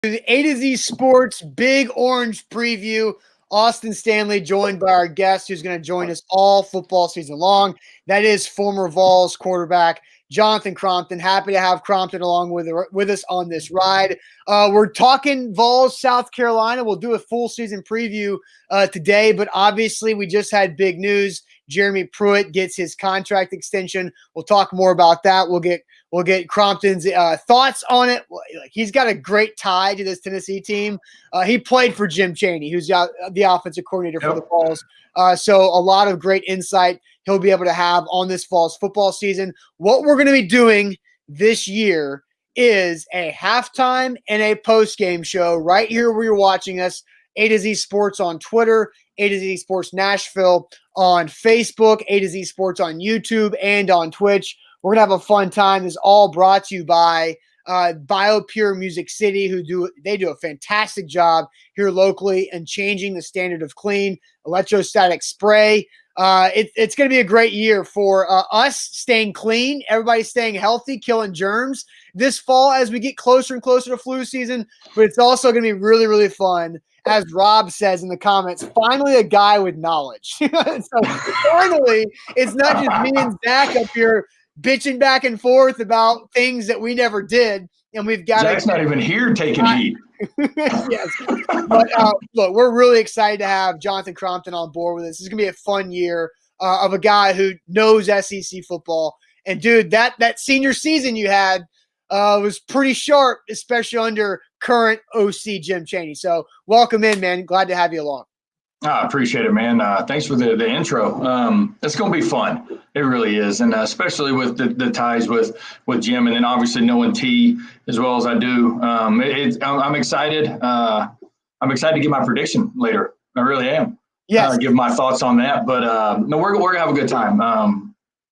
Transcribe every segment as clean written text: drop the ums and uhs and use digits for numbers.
The A to Z Sports Big Orange Preview. Austin Stanley joined by our guest who's going to join us all football season long. That is former Vols quarterback Jonathan Crompton. Happy to have Crompton along with us on this ride. We're talking Vols, South Carolina. We'll do a full season preview today, but obviously we just had big news. Jeremy Pruitt gets his contract extension. We'll talk more about that. We'll get Crompton's thoughts on it. He's got a great tie to this Tennessee team. He played for Jim Chaney, who's the offensive coordinator for the Vols. So a lot of great insight he'll be able to have on this Vols football season. What we're going to be doing this year is a halftime and a post-game show right here where you're watching us. A to Z Sports on Twitter, A to Z Sports Nashville on Facebook, A to Z Sports on YouTube and on Twitch. We're going to have a fun time. This is all brought to you by BioPure Music City, they do a fantastic job here locally and changing the standard of clean electrostatic spray. It's going to be a great year for us staying clean, everybody staying healthy, killing germs this fall as we get closer and closer to flu season. But it's also going to be really, really fun. As Rob says in the comments, finally a guy with knowledge. So finally, it's not just me and Zach up here bitching back and forth about things that we never did, and we've got. Zach's not even here taking heat. Yes, but look, we're really excited to have Jonathan Crompton on board with us. This is gonna be a fun year of a guy who knows SEC football. And dude, that senior season you had was pretty sharp, especially under current OC Jim Chaney. So welcome in, man. Glad to have you along. I appreciate it, man. Thanks for the intro. It's going to be fun. It really is. And especially with the ties with Jim, and then obviously knowing T as well as I do. I'm excited. I'm excited to get my prediction later. I really am. Yes. Give my thoughts on that. But no, we're going to have a good time.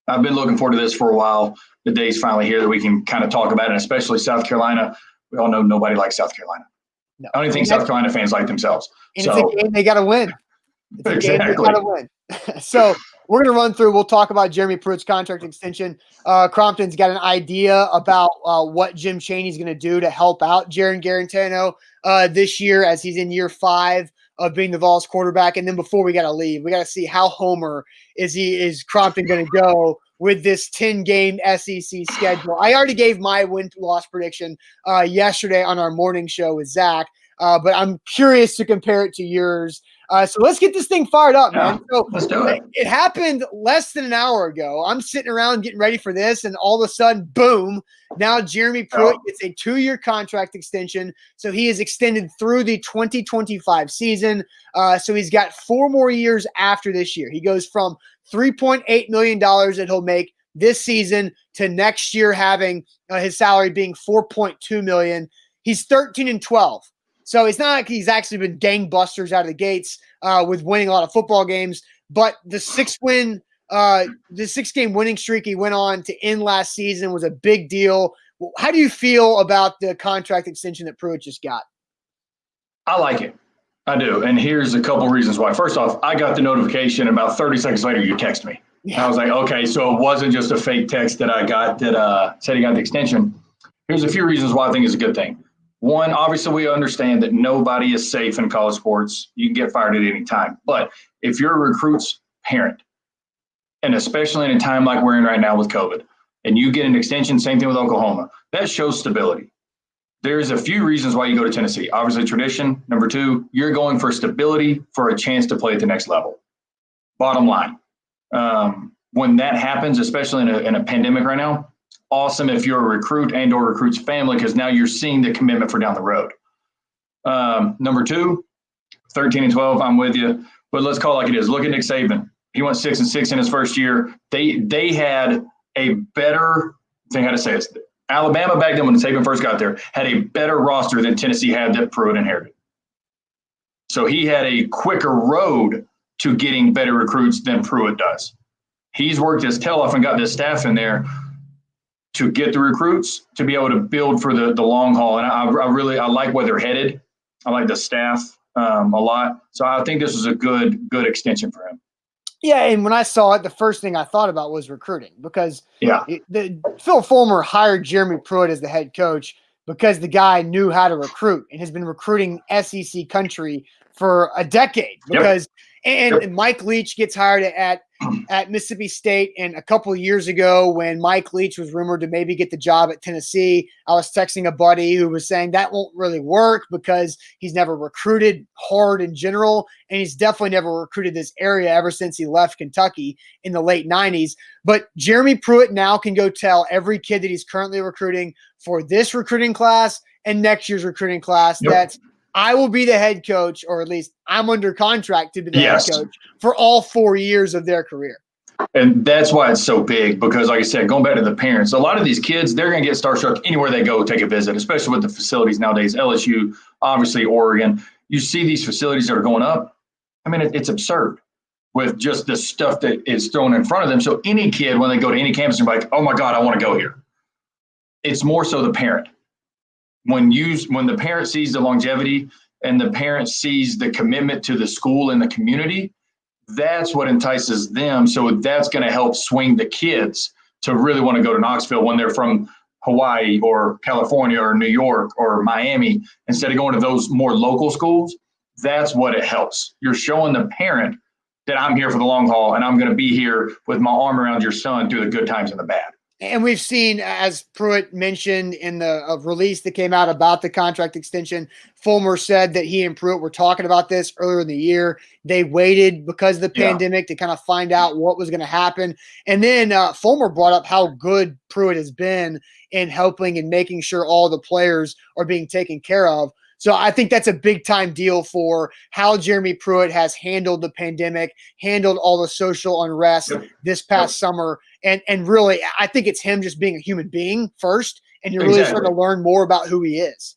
I've been looking forward to this for a while. The day's finally here that we can kind of talk about it, and especially South Carolina. We all know nobody likes South Carolina. No. I don't even think South Carolina fans like themselves. And it's a game they got to win. It's a game they got to win. So we're going to run through. We'll talk about Jeremy Pruitt's contract extension. Crompton's got an idea about what Jim Chaney's going to do to help out Jaron Garantano this year as he's in year 5 of being the Vols quarterback. And then before we got to leave, we got to see how homer is Crompton going to go with this 10-game SEC schedule. I already gave my win-loss prediction yesterday on our morning show with Zach, but I'm curious to compare it to yours. So let's get this thing fired up, man. So let's do it. It happened less than an hour ago. I'm sitting around getting ready for this, and all of a sudden, boom, now Jeremy Pruitt gets a 2-year contract extension. So he is extended through the 2025 season. So he's got 4 more years after this year. He goes from $3.8 million that he'll make this season to next year having his salary being $4.2 million. He's 13-12. So it's not like he's actually been gangbusters out of the gates with winning a lot of football games, but the 6-game winning streak he went on to end last season was a big deal. How do you feel about the contract extension that Pruitt just got? I like it. I do. And here's a couple reasons why. First off, I got the notification about 30 seconds later, you text me. Yeah. I was like, okay, so it wasn't just a fake text that I got that said he got the extension. Here's a few reasons why I think it's a good thing. One, obviously we understand that nobody is safe in college sports. You can get fired at any time. But if you're a recruit's parent, and especially in a time like we're in right now with COVID, and you get an extension, same thing with Oklahoma, that shows stability. There's a few reasons why you go to Tennessee. Obviously tradition. Number 2, you're going for stability for a chance to play at the next level. Bottom line, when that happens, especially in a pandemic right now, awesome if you're a recruit and or recruit's family, because now you're seeing the commitment for down the road. Number 2, 13-12, I'm with you. But let's call it like it is. Look at Nick Saban. He went 6-6 in his first year. They had a better thing. How to say this? Alabama back then when Saban first got there had a better roster than Tennessee had that Pruitt inherited. So he had a quicker road to getting better recruits than Pruitt does. He's worked his tail off and got this staff in there to get the recruits to be able to build for the long haul. And I like where they're headed. I like the staff a lot. So I think this was a good extension for him. Yeah, and when I saw it, the first thing I thought about was recruiting because Phil Fulmer hired Jeremy Pruitt as the head coach because the guy knew how to recruit and has been recruiting SEC country for a decade. Because and Mike Leach gets hired at Mississippi State. And a couple of years ago, when Mike Leach was rumored to maybe get the job at Tennessee, I was texting a buddy who was saying that won't really work because he's never recruited hard in general. And he's definitely never recruited this area ever since he left Kentucky in the late 90s. But Jeremy Pruitt now can go tell every kid that he's currently recruiting for this recruiting class and next year's recruiting class that I will be the head coach, or at least I'm under contract to be the head coach for all 4 years of their career. And that's why it's so big, because like I said, going back to the parents, a lot of these kids, they're going to get starstruck anywhere they go take a visit, especially with the facilities nowadays. LSU, obviously Oregon. You see these facilities that are going up. I mean, it's absurd with just the stuff that is thrown in front of them. So any kid, when they go to any campus, they're like, oh my God, I want to go here. It's more so the parent. When the parent sees the longevity and the parent sees the commitment to the school and the community, that's what entices them. So that's going to help swing the kids to really want to go to Knoxville when they're from Hawaii or California or New York or Miami, instead of going to those more local schools. That's what it helps. You're showing the parent that I'm here for the long haul and I'm going to be here with my arm around your son through the good times and the bad. And we've seen, as Pruitt mentioned in the release that came out about the contract extension, Fulmer said that he and Pruitt were talking about this earlier in the year. They waited because of the pandemic to kind of find out what was going to happen. And then Fulmer brought up how good Pruitt has been in helping and making sure all the players are being taken care of. So I think that's a big-time deal for how Jeremy Pruitt has handled the pandemic, handled all the social unrest this past summer. And really, I think it's him just being a human being first, and you're really starting to learn more about who he is.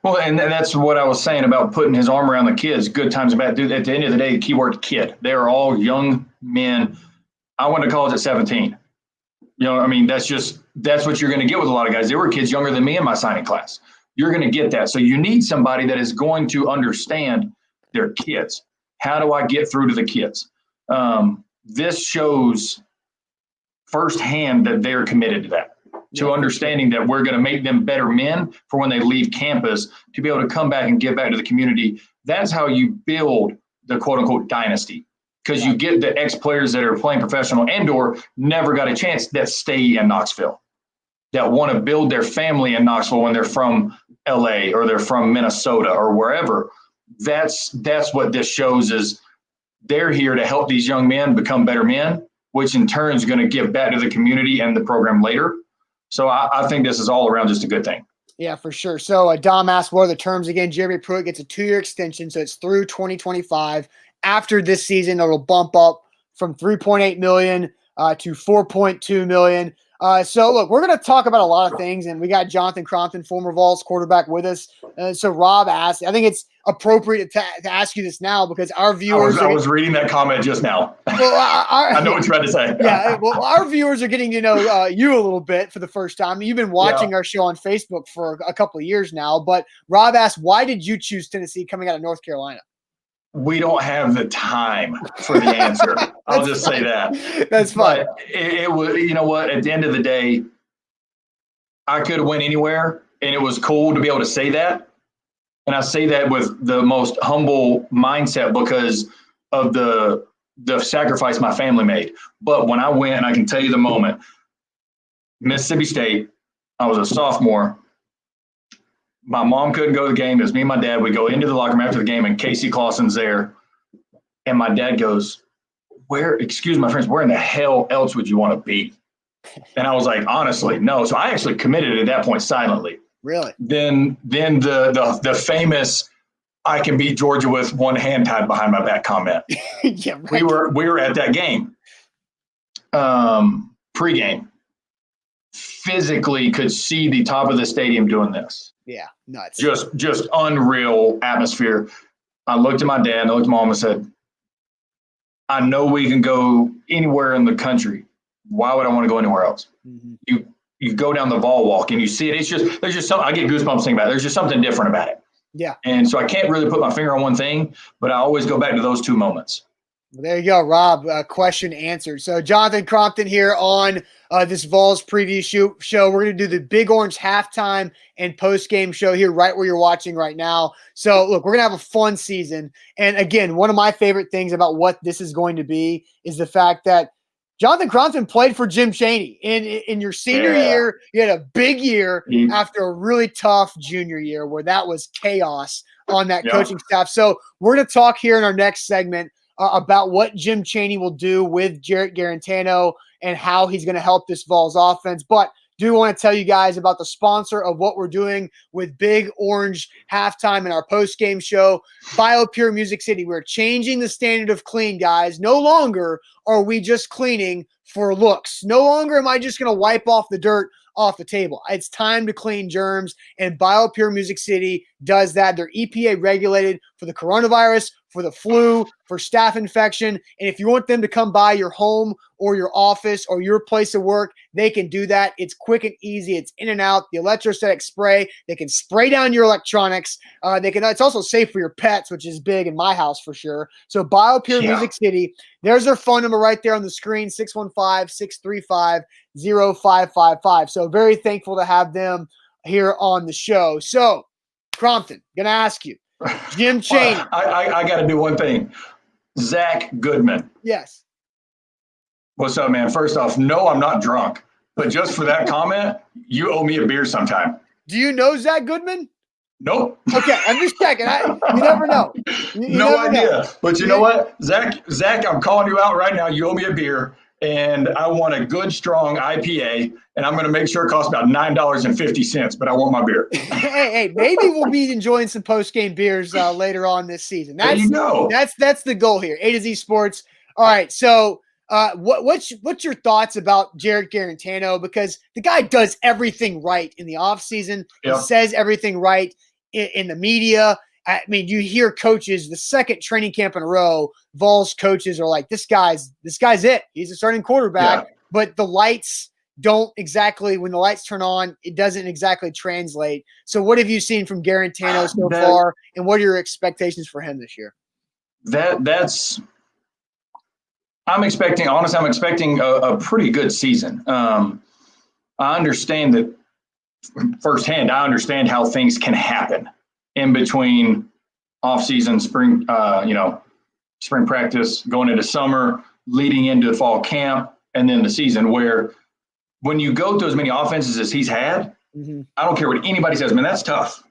Well, and that's what I was saying about putting his arm around the kids, good times and bad. Dude, at the end of the day, the keyword kid. They are all young men. I went to college at 17. You know, I mean, that's what you're going to get with a lot of guys. They were kids younger than me in my signing class. You're going to get that. So you need somebody that is going to understand their kids. How do I get through to the kids? This shows firsthand that they're committed to that, to understanding that we're going to make them better men for when they leave campus to be able to come back and give back to the community. That's how you build the quote unquote dynasty, because you get the ex-players that are playing professional and or never got a chance that stay in Knoxville, that want to build their family in Knoxville when they're from LA or they're from Minnesota or wherever. That's what this shows, is they're here to help these young men become better men, which in turn is going to give back to the community and the program later. So I think this is all around just a good thing. Yeah, for sure. So Dom asked, what are the terms again? Jeremy Pruitt gets a 2-year extension, so it's through 2025. After this season, it'll bump up from $3.8 million to $4.2 million. So look, we're going to talk about a lot of things, and we got Jonathan Crompton, former Vols quarterback, with us. So Rob asked, I think it's appropriate to ask you this now because our viewers. I was reading that comment just now. Well, I know what you're about to say. Yeah, well, our viewers are getting to know you a little bit for the first time. You've been watching our show on Facebook for a couple of years now. But Rob asked, why did you choose Tennessee coming out of North Carolina? We don't have the time for the answer. I'll just say that. That's fine. But it was, you know what, at the end of the day, I could have went anywhere, and it was cool to be able to say that. And I say that with the most humble mindset because of the sacrifice my family made. But when I went, and I can tell you the moment, Mississippi State, I was a sophomore. My mom couldn't go to the game. It was me and my dad. We go into the locker room after the game, and Casey Clausen's there. And my dad goes, excuse my friends, where in the hell else would you want to be? And I was like, honestly, no. So I actually committed at that point silently. Really? Then the famous, I can beat Georgia with one hand tied behind my back comment. Yeah, right. We were at that game, pregame. Physically could see the top of the stadium doing this. Yeah, nuts. Just unreal atmosphere. I looked at my dad and I looked at my mom and said, I know we can go anywhere in the country. Why would I want to go anywhere else? Mm-hmm. You go down the Vol walk and you see it. There's just something, I get goosebumps thinking about it. There's just something different about it. Yeah. And so I can't really put my finger on one thing, but I always go back to those two moments. Well, there you go, Rob. Question answered. So Jonathan Crompton here on this Vols preview show. We're going to do the Big Orange halftime and post-game show here right where you're watching right now. So, look, we're going to have a fun season. And, again, one of my favorite things about what this is going to be is the fact that Jonathan Crompton played for Jim Chaney. In your senior year, you had a big year after a really tough junior year where that was chaos on that coaching staff. So we're going to talk here in our next segment about what Jim Chaney will do with Jarrett Garantano and how he's going to help this Vols offense. But do want to tell you guys about the sponsor of what we're doing with Big Orange halftime in our post-game show, BioPure Music City. We're changing the standard of clean, guys. No longer are we just cleaning for looks. No longer am I just going to wipe off the dirt off the table. It's time to clean germs, and BioPure Music City does that. They're EPA regulated for the coronavirus, for the flu, for staph infection. And if you want them to come by your home or your office or your place of work, they can do that. It's quick and easy. It's in and out. The electrostatic spray, they can spray down your electronics. It's also safe for your pets, which is big in my house for sure. So BioPure Music City, there's their phone number right there on the screen, 615-635-0555. So very thankful to have them here on the show. So, Crompton, going to ask you, Jim Chaney. I got to do one thing. Zach Goodman. Yes. What's up, man? First off, no, I'm not drunk. But just for that comment, you owe me a beer sometime. Do you know Zach Goodman? Nope. Okay, I'm just checking. You never know. No idea. But you know what? Zach, I'm calling you out right now. You owe me a beer. And I want a good, strong IPA, and I'm going to make sure it costs about $9.50, but I want my beer. Hey, maybe we'll be enjoying some post-game beers later on this season. There you go. That's the goal here. A to Z Sports. All right, so what's your thoughts about Jarrett Garantano? Because the guy does everything right in the offseason. He says everything right in the media. I mean, you hear coaches, the second training camp in a row, Vols coaches are like, this guy's it. He's a starting quarterback. But the lights don't exactly, when the lights turn on, it doesn't exactly translate. So what have you seen from Garantano so far, and what are your expectations for him this year? I'm expecting a pretty good season. I understand that firsthand. I understand how things can happen in between off-season, spring practice, going into summer, leading into fall camp, and then the season, where when you go through as many offenses as he's had, I don't care what anybody says, man, that's tough.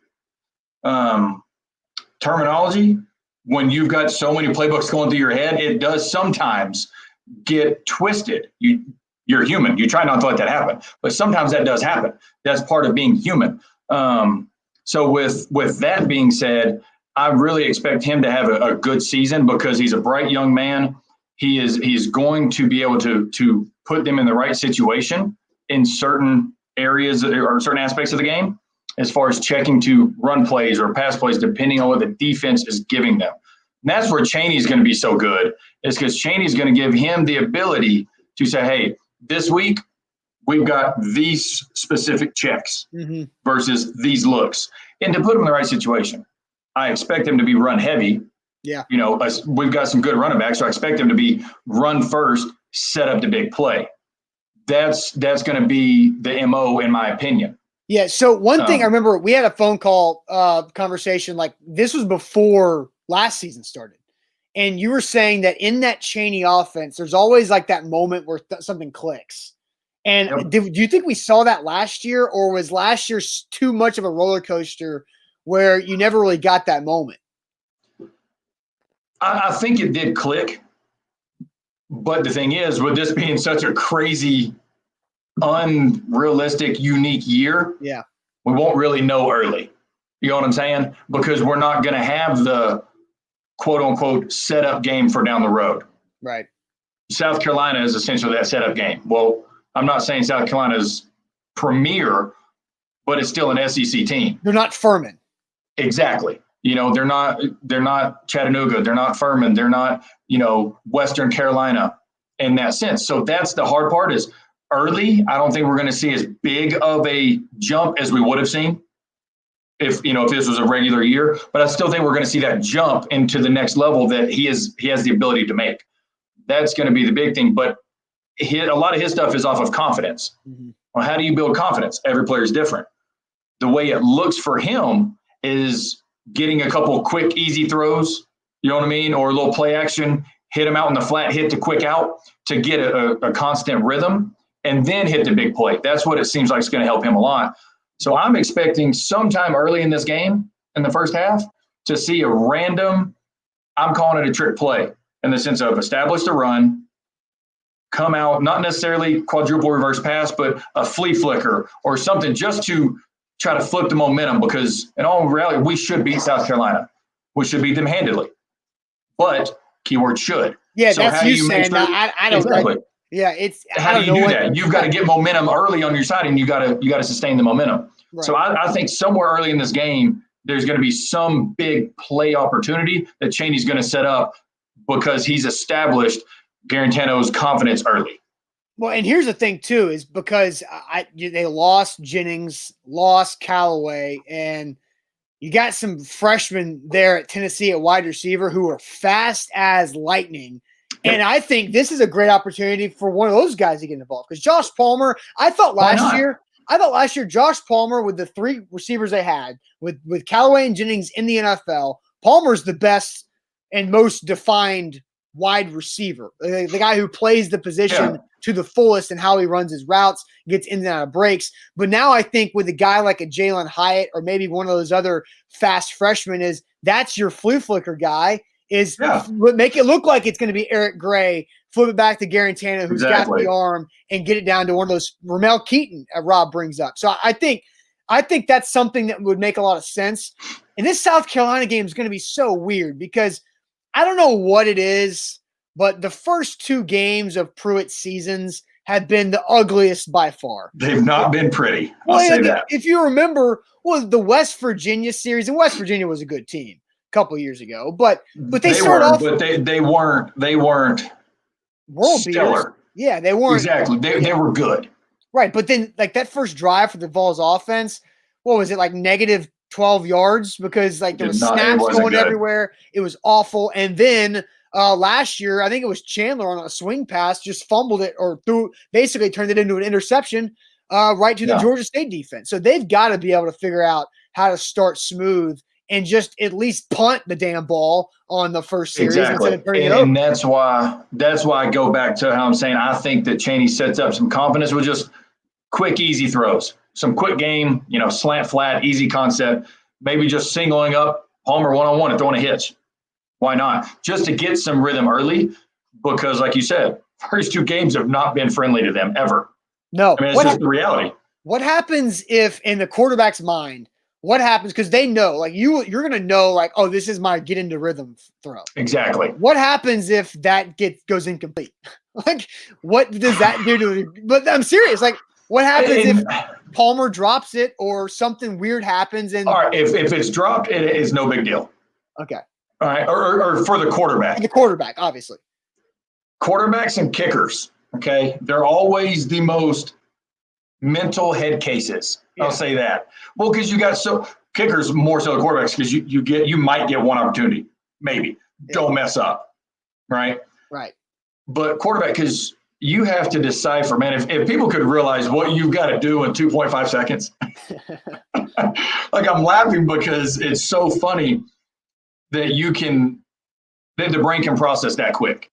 Terminology, when you've got so many playbooks going through your head, it does sometimes get twisted. You're human. You try not to let that happen, but sometimes that does happen. That's part of being human. So with that being said, I really expect him to have a good season because he's a bright young man. He's going to be able to put them in the right situation in certain areas or certain aspects of the game, as far as checking to run plays or pass plays, depending on what the defense is giving them. And that's where Chaney's going to be so good, is because Chaney's going to give him the ability to say, hey, this week, we've got these specific checks versus these looks, and to put them in the right situation. I expect them to be run heavy. Yeah. We've got some good running backs, so I expect them to be run first, set up the big play. That's going to be the MO, in my opinion. Yeah. So one thing I remember, we had a phone call conversation, like this was before last season started. And you were saying that in that Chaney offense, there's always like that moment where something clicks. And do you think we saw that last year, or was last year too much of a roller coaster where you never really got that moment? I think it did click. But the thing is, with this being such a crazy, unrealistic, unique year, we won't really know early. You know what I'm saying? Because we're not going to have the quote-unquote setup game for down the road. Right. South Carolina is essentially that setup game. Well, I'm not saying South Carolina's premier, but it's still an SEC team. They're not Furman. Exactly. They're not Chattanooga. They're not Furman. They're not, Western Carolina in that sense. So that's the hard part, is early. I don't think we're going to see as big of a jump as we would have seen. if this was a regular year, but I still think we're going to see that jump into the next level that he has the ability to make. That's going to be the big thing. But a lot of his stuff is off of confidence. Mm-hmm. Well, how do you build confidence? Every player is different. The way it looks for him is getting a couple quick, easy throws, you know what I mean? Or a little play action, hit him out in the flat, hit the quick out to get a constant rhythm, and then hit the big play. That's what it seems like is going to help him a lot. So I'm expecting sometime early in this game, in the first half, to see a random, I'm calling it a trick play, in the sense of establish the run, come out, not necessarily quadruple reverse pass, but a flea flicker or something just to try to flip the momentum, because in all reality, we should beat South Carolina. We should beat them handedly. But keyword should. Yeah, so that's how do you you saying. make sure, I don't exactly. like, yeah, it's how do you do that? You've got to get momentum early on your side, and you got to sustain the momentum. Right. So I think somewhere early in this game, there's going to be some big play opportunity that Chaney's going to set up because he's established Garantano's confidence early. Well, and here's the thing too, is because they lost Jennings, lost Callaway, and you got some freshmen there at Tennessee at wide receiver who are fast as lightning. And I think this is a great opportunity for one of those guys to get involved. Because Josh Palmer, I thought last year, Josh Palmer, with the three receivers they had, with Callaway and Jennings in the NFL, Palmer's the best and most defined wide receiver, the guy who plays the position to the fullest and how he runs his routes, gets in and out of breaks. But now I think with a guy like a Jalen Hyatt or maybe one of those other fast freshmen, that's your flea flicker guy, make it look like it's going to be Eric Gray, flip it back to Garantano, who's got the arm, and get it down to one of those Ramel Keaton Rob brings up. So I think that's something that would make a lot of sense. And this South Carolina game is going to be so weird because I don't know what it is, but the first two games of Pruitt seasons have been the ugliest by far. They've not been pretty. I'll say that. If you remember, the West Virginia series, and West Virginia was a good team a couple years ago, but they started off. But they weren't world stellar. Beaters. Yeah, they weren't exactly. They were good. Right, but then like that first drive for the Vols offense, what was it, like negative 12 yards because like there was snaps going everywhere. It was awful. And then last year, I think it was Chandler on a swing pass, just fumbled it or basically turned it into an interception right to the Georgia State defense. So they've got to be able to figure out how to start smooth and just at least punt the damn ball on the first series instead of turning it over. And that's why I go back to how I'm saying I think that Chaney sets up some confidence with just quick, easy throws. Some quick game, slant flat, easy concept, maybe just singling up Palmer one-on-one and throwing a hitch. Why not? Just to get some rhythm early because, like you said, first two games have not been friendly to them ever. No. I mean, it's just the reality. What happens if, in the quarterback's mind, what happens? Because they know, like you're going to know, like, oh, this is my get into rhythm throw. Exactly. What happens if that goes incomplete? Like, what does that do to – but I'm serious. Like, what happens if Palmer drops it or something weird happens? And all right, if it's dropped, it is no big deal. Okay. All right, or for the quarterback. The quarterback, obviously. Quarterbacks and kickers, okay, they're always the most mental head cases. I'll say that. Well, because you got kickers more so than quarterbacks because you might get one opportunity, maybe. Yeah. Don't mess up, right? Right. But quarterback, because you have to decipher, man, if people could realize what you've got to do in 2.5 seconds. Like I'm laughing because it's so funny that the brain can process that quick,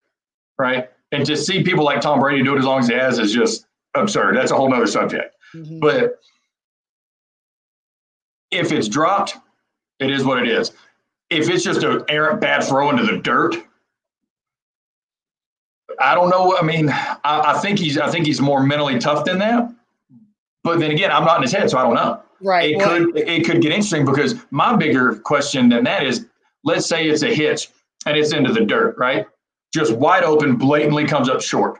right? And to see people like Tom Brady do it as long as he has is just absurd. That's a whole nother subject. Mm-hmm. But if it's dropped, it is what it is. If it's just an errant bad throw into the dirt, I don't know. I mean, I think he's more mentally tough than that. But then again, I'm not in his head, so I don't know. Right. It could get interesting because my bigger question than that is, let's say it's a hitch and it's into the dirt, right? Just wide open, blatantly comes up short.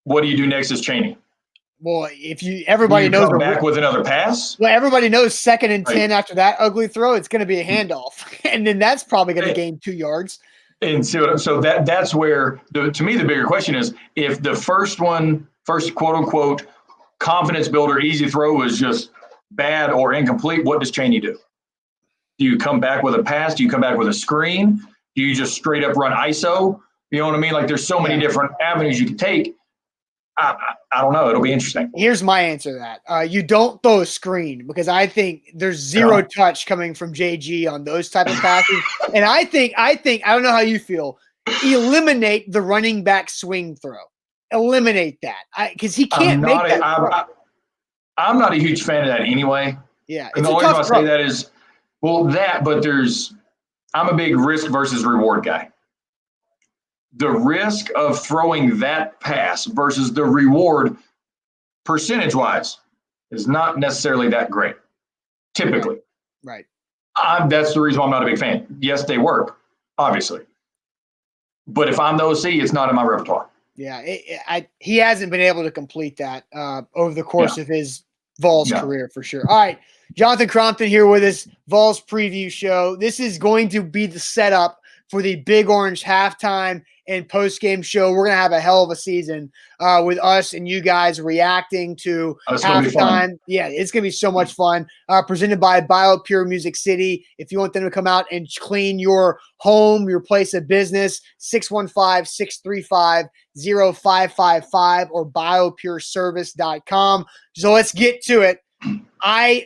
What do you do next as Chaney? Well, everybody knows come back with another pass. Well, everybody knows 2nd and 10 after that ugly throw, it's going to be a handoff, and then that's probably going to gain 2 yards. And so that's where to me the bigger question is if the first quote unquote confidence builder easy throw was just bad or incomplete, what does Chaney do? Do you come back with a pass? Do you come back with a screen? Do you just straight up run ISO? You know what I mean? Like there's so many different avenues you can take. I don't know. It'll be interesting. Here's my answer to that. You don't throw a screen because I think there's zero touch coming from JG on those type of passes. And I think, I don't know how you feel. Eliminate the running back swing throw. Eliminate that. Because he can't make that. I'm not a huge fan of that anyway. Yeah. And the only reason I say that is, but I'm a big risk versus reward guy. The risk of throwing that pass versus the reward percentage-wise is not necessarily that great, typically. Right. That's the reason why I'm not a big fan. Yes, they work, obviously. But if I'm the OC, it's not in my repertoire. Yeah, he hasn't been able to complete that over the course of his Vols career for sure. All right, Jonathan Crompton here with us, Vols preview show. This is going to be the setup for the Big Orange halftime and post-game show. We're going to have a hell of a season with us and you guys reacting to halftime. Yeah, it's going to be so much fun. Presented by BioPure Music City. If you want them to come out and clean your home, your place of business, 615-635-0555 or biopureservice.com. So let's get to it. A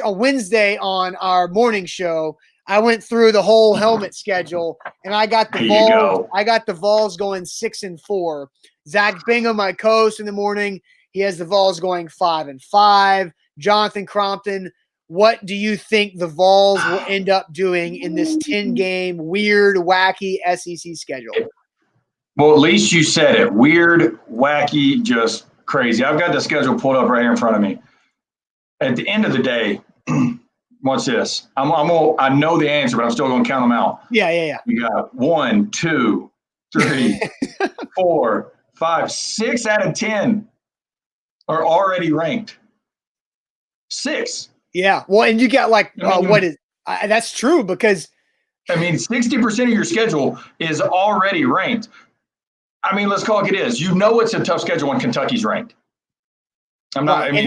Wednesday on our morning show, I went through the whole helmet schedule, and I got the Vols. I got the Vols going 6-4. Zach Bingham, my co-host in the morning, he has the Vols going 5-5. Jonathan Crompton, what do you think the Vols will end up doing in this 10-game weird, wacky SEC schedule? Well, at least you said it. Weird, wacky, just crazy. I've got the schedule pulled up right here in front of me. At the end of the day. Watch this. I know the answer, but I'm still going to count them out. Yeah. We got 1, 2, 3, 4, 5, 6 out of 10 are already ranked. 6. Yeah. Well, and you got that's true because 60% of your schedule is already ranked. Let's call it like it is. You know it's a tough schedule when Kentucky's ranked. That's nothing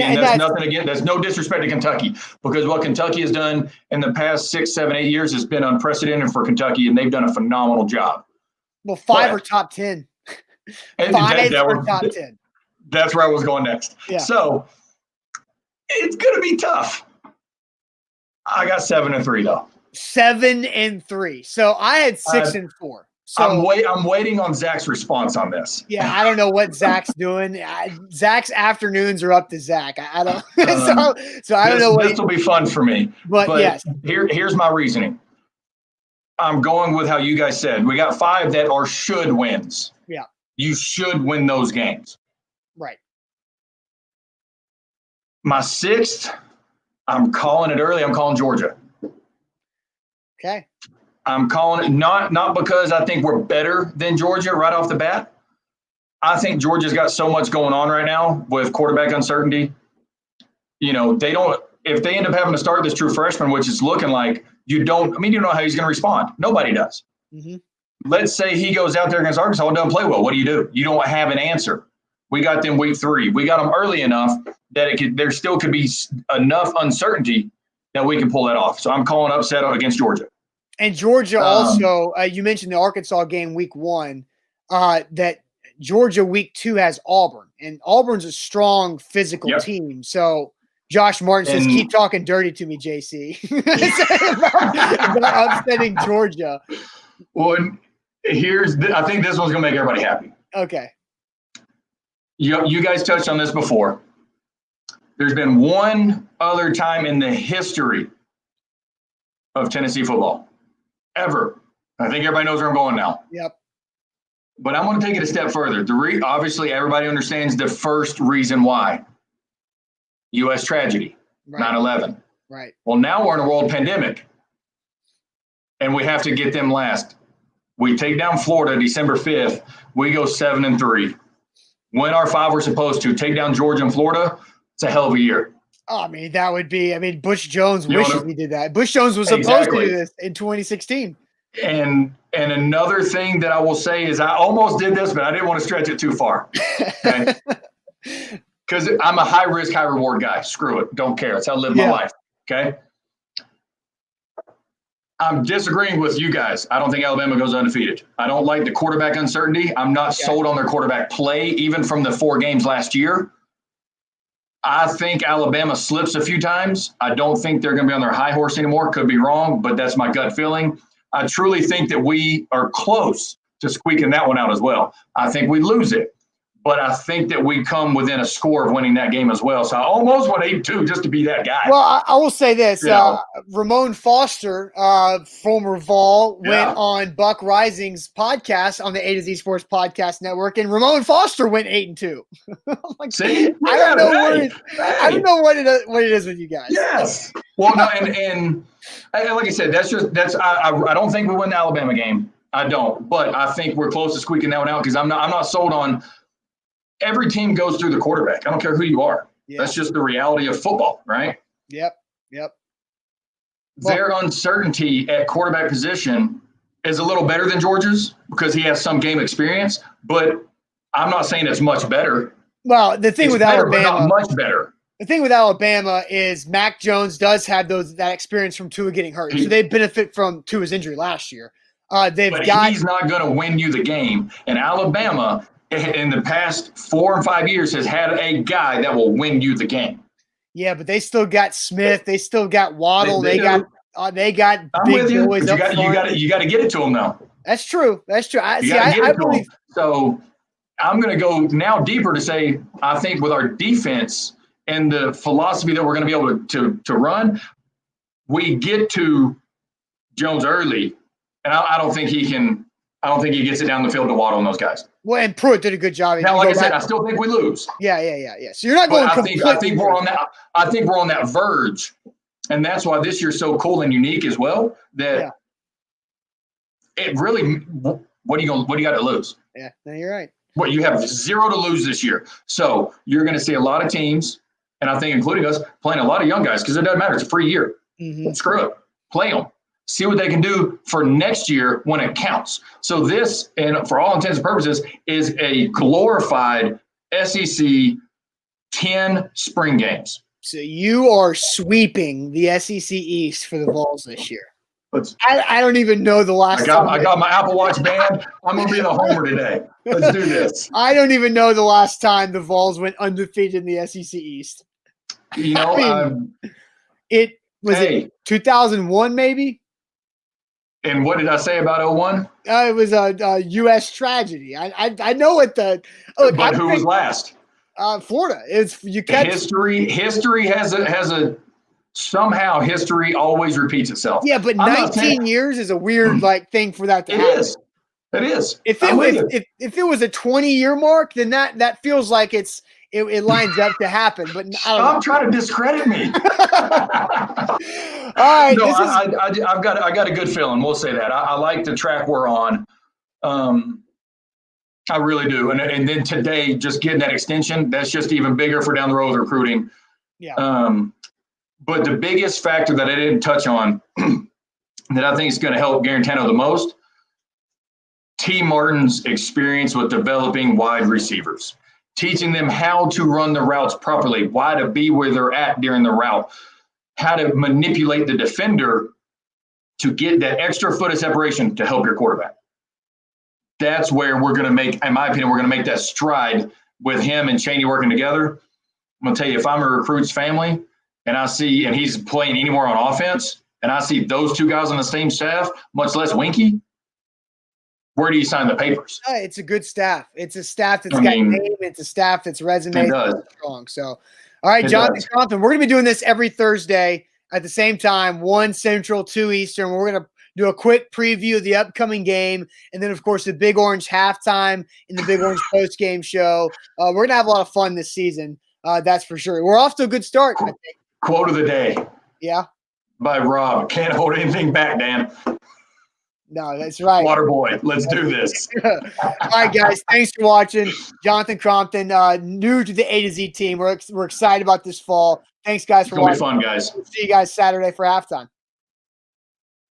again. There's no disrespect to Kentucky because what Kentucky has done in the past 6, 7, 8 years has been unprecedented for Kentucky, and they've done a phenomenal job. Well, 5 or top 10. 5 or top 10. That's where I was going next. Yeah. So it's going to be tough. I got 7-3 though. 7-3. So I had 6-4. So I'm waiting on Zach's response on this. Yeah, I don't know what Zach's doing. Zach's afternoons are up to Zach. I don't. So I don't know what. This will be fun for me. But yes, here's my reasoning. I'm going with how you guys said. We got 5 that are should wins. Yeah, you should win those games. Right. My 6th, I'm calling it early. I'm calling Georgia. Okay. I'm calling it not because I think we're better than Georgia right off the bat. I think Georgia's got so much going on right now with quarterback uncertainty. If they end up having to start this true freshman, which is looking like you don't know how he's going to respond. Nobody does. Mm-hmm. Let's say he goes out there against Arkansas and doesn't play well. What do? You don't have an answer. We got them week 3. We got them early enough that there still could be enough uncertainty that we can pull that off. So I'm calling upset against Georgia. And Georgia also, you mentioned the Arkansas game week 1, that Georgia week 2 has Auburn. And Auburn's a strong physical team. So Josh Martin says, keep talking dirty to me, JC. about upsetting Georgia. Well, I think this one's going to make everybody happy. Okay. You guys touched on this before. There's been one other time in the history of Tennessee football ever. I think everybody knows where I'm going now. Yep. But I'm going to take it a step further. Obviously, everybody understands the first reason why. U.S. tragedy, 9/11. Right. Well, now we're in a world pandemic, and we have to get them last. We take down Florida December 5th. We go 7-3. Win our 5 we're supposed to. Take down Georgia and Florida. It's a hell of a year. Oh, that would be – Butch Jones wishes he did that. Butch Jones was supposed to do this in 2016. And another thing that I will say is I almost did this, but I didn't want to stretch it too far. Okay? because I'm a high risk, high reward guy. Screw it. Don't care. That's how I live my life. Okay. I'm disagreeing with you guys. I don't think Alabama goes undefeated. I don't like the quarterback uncertainty. I'm not sold on their quarterback play, even from the 4 games last year. I think Alabama slips a few times. I don't think they're going to be on their high horse anymore. Could be wrong, but that's my gut feeling. I truly think that we are close to squeaking that one out as well. I think we lose it, but I think that we come within a score of winning that game as well. So I almost went 8-2 just to be that guy. Well, I will say this. Ramon Foster, former Vol, went on Buck Rising's podcast on the A to Z Sports Podcast Network, and Ramon Foster went 8-2. Like, see, I don't know what it is with you guys. Yes. Well, no, and like I said, I don't think we win the Alabama game. I don't, but I think we're close to squeaking that one out because I'm not sold on. Every team goes through the quarterback. I don't care who you are. Yeah. That's just the reality of football, right? Yep. Their uncertainty at quarterback position is a little better than Georgia's because he has some game experience, but I'm not saying it's much better. Well, the thing with Alabama, not much better. The thing with Alabama is Mac Jones does have that experience from Tua getting hurt, so they benefit from Tua's injury last year. He's not going to win you the game, and Alabama in the past 4 or 5 years has had a guy that will win you the game. Yeah, but they still got Smith. They still got Waddle. They got big boys up front. You got to get it to them now. That's true. I believe. So I'm going to go now deeper to say I think with our defense and the philosophy that we're going to be able to run, we get to Jones early, and I don't think he can. I don't think he gets it down the field to Waddle and those guys. Well, and Pruitt did a good job. Now, like I said, I still think we lose. Yeah. So you're not going. I think we're on that. I think we're on that verge, and that's why this year's so cool and unique as well. That it really. What do you got to lose? Yeah, no, you're right. What you have 0 to lose this year, so you're going to see a lot of teams, and I think including us playing a lot of young guys because it doesn't matter. It's a free year. Mm-hmm. Screw it, play them. See what they can do for next year when it counts. So this, and for all intents and purposes, is a glorified SEC 10 spring games. So you are sweeping the SEC East for the Vols this year. I don't even know the last time. I got my Apple Watch band. I'm going to be the homer today. Let's do this. I don't even know the last time the Vols went undefeated in the SEC East. You know, it was 2001 maybe? And what did I say about 01? It was a U.S. tragedy. I know what the. But who was last? Florida. History has a somehow history always repeats itself. Yeah, but 19 years is a weird thing for that to happen. It is. If it was a 20-year mark, then that feels like it lines up to happen. But stop trying to discredit me. All right. No, I got a good feeling. We'll say that. I like the track we're on. I really do. And then today, just getting that extension, that's just even bigger for down the road with recruiting. Yeah. But the biggest factor that I didn't touch on that I think is going to help Garantano the most, T. Martin's experience with developing wide receivers, teaching them how to run the routes properly, why to be where they're at during the route, how to manipulate the defender to get that extra foot of separation to help your quarterback. That's where we're going to make, in my opinion, we're going to make that stride with him and Chaney working together. I'm going to tell you, if I'm a recruit's family and I see, and he's playing anymore on offense, and I see those 2 guys on the same staff, much less Winky, where do you sign the papers? It's a good staff. It's a staff that's got name. It's a staff that's resume strong. So, all right, Jonathan Compton, we're going to be doing this every Thursday at the same time, 1 Central, 2 Eastern. We're going to do a quick preview of the upcoming game, and then, of course, the Big Orange halftime and the Big Orange post-game show. We're going to have a lot of fun this season, that's for sure. We're off to a good start, I think. Quote of the day. Yeah? By Rob. Can't hold anything back, Dan. No, that's right. Water boy, let's do this. All right, guys. Thanks for watching. Jonathan Crompton, new to the A to Z team. We're excited about this fall. Thanks, guys, for watching. It's going to be fun, guys. See you guys Saturday for halftime.